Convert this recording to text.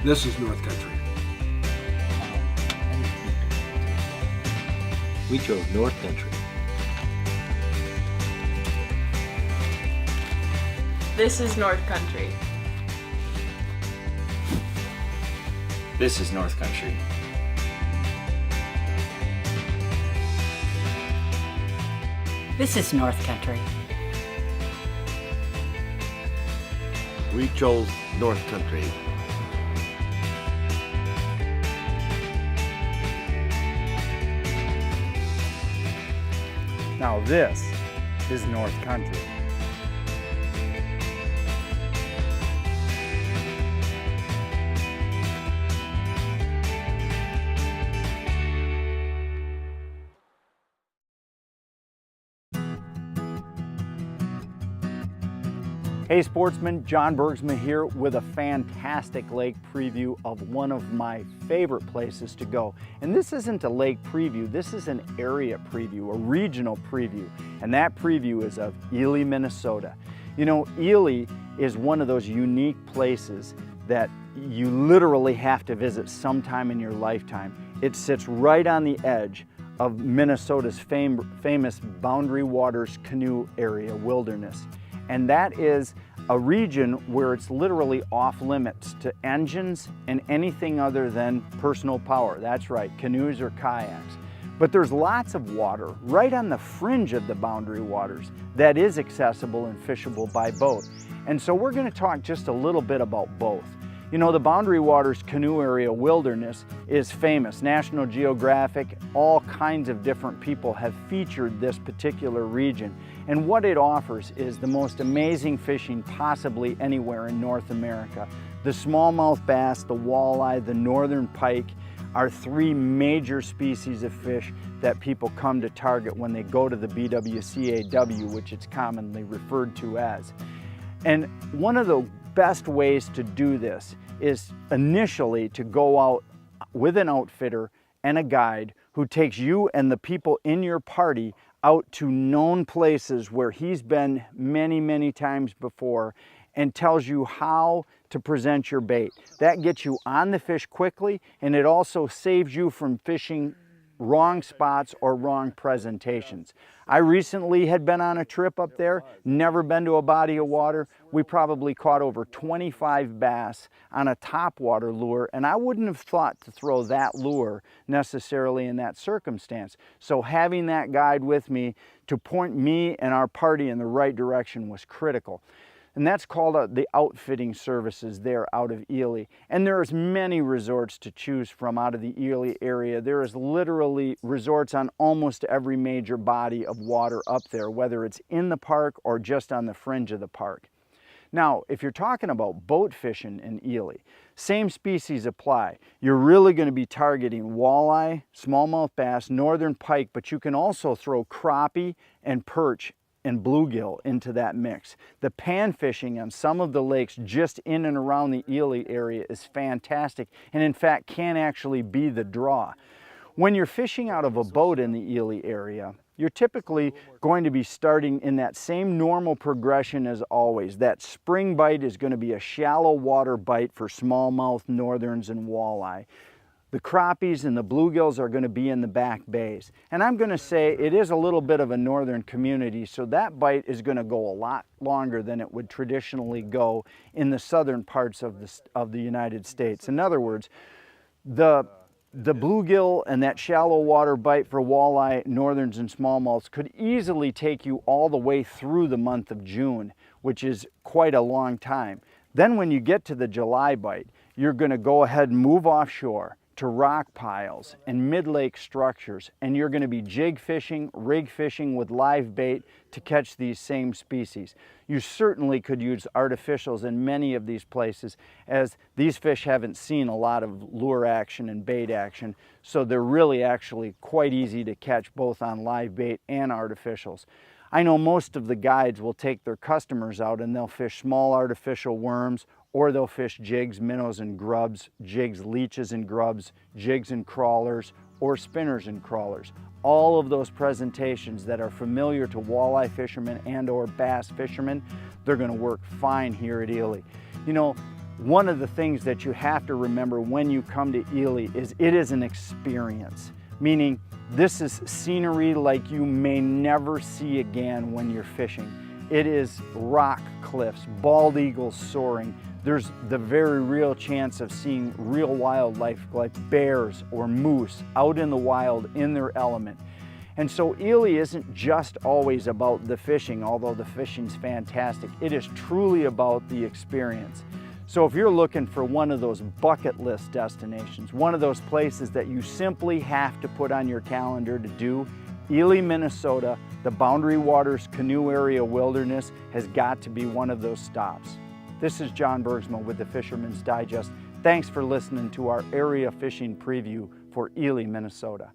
This is North Country. We chose North Country. This is North Country. This is North Country. This is North Country. We chose North Country. Now this is North Country. Hey sportsmen, John Bergsman here with a fantastic lake preview of one of my favorite places to go. And this isn't a lake preview, this is an area preview, a regional preview. And that preview is of Ely, Minnesota. You know, Ely is one of those unique places that you literally have to visit sometime in your lifetime. It sits right on the edge of Minnesota's famous Boundary Waters Canoe area wilderness. And that is a region where it's literally off limits to engines and anything other than personal power. That's right, canoes or kayaks. But there's lots of water right on the fringe of the Boundary Waters that is accessible and fishable by boat. And so we're going to talk just a little bit about both. You know, the Boundary Waters Canoe Area Wilderness is famous. National Geographic, all kinds of different people have featured this particular region. And what it offers is the most amazing fishing possibly anywhere in North America. The smallmouth bass, the walleye, the northern pike are three major species of fish that people come to target when they go to the BWCAW, which it's commonly referred to as. And one of the best ways to do this is initially to go out with an outfitter and a guide who takes you and the people in your party out to known places where he's been many, many times before and tells you how to present your bait. That gets you on the fish quickly, and it also saves you from fishing wrong spots or wrong presentations. I recently had been on a trip up there, never been to a body of water. We probably caught over 25 bass on a topwater lure, and I wouldn't have thought to throw that lure necessarily in that circumstance. So having that guide with me to point me and our party in the right direction was critical. And that's called the outfitting services there out of Ely. And there's many resorts to choose from out of the Ely area. There is literally resorts on almost every major body of water up there, whether it's in the park or just on the fringe of the park. Now, if you're talking about boat fishing in Ely, same species apply. You're really going to be targeting walleye, smallmouth bass, northern pike, but you can also throw crappie and perch and bluegill into that mix. The pan fishing on some of the lakes just in and around the Ely area is fantastic, and in fact can actually be the draw. When you're fishing out of a boat in the Ely area, you're typically going to be starting in that same normal progression as always. That spring bite is going to be a shallow water bite for smallmouth, northerns, and walleye. The crappies and the bluegills are going to be in the back bays. And I'm going to say it is a little bit of a northern community, so that bite is going to go a lot longer than it would traditionally go in the southern parts of the United States. In other words, the bluegill and that shallow water bite for walleye, northerns, and smallmouths could easily take you all the way through the month of June, which is quite a long time. Then when you get to the July bite, you're going to go ahead and move offshore to rock piles and mid-lake structures, and you're going to be jig fishing, rig fishing with live bait to catch these same species. You certainly could use artificials in many of these places, as these fish haven't seen a lot of lure action and bait action, so they're really actually quite easy to catch both on live bait and artificials. I know most of the guides will take their customers out and they'll fish small artificial worms, or they'll fish jigs, minnows, and grubs, jigs, leeches, and grubs, jigs and crawlers, or spinners and crawlers. All of those presentations that are familiar to walleye fishermen and or bass fishermen, they're going to work fine here at Ely. You know, one of the things that you have to remember when you come to Ely is it is an experience, meaning this is scenery like you may never see again when you're fishing. It is rock cliffs, bald eagles soaring. There's the very real chance of seeing real wildlife like bears or moose out in the wild in their element. And so Ely isn't just always about the fishing, although the fishing's fantastic. It is truly about the experience. So if you're looking for one of those bucket list destinations, one of those places that you simply have to put on your calendar to do, Ely, Minnesota, the Boundary Waters Canoe Area Wilderness has got to be one of those stops. This is John Bergsma with the Fisherman's Digest. Thanks for listening to our area fishing preview for Ely, Minnesota.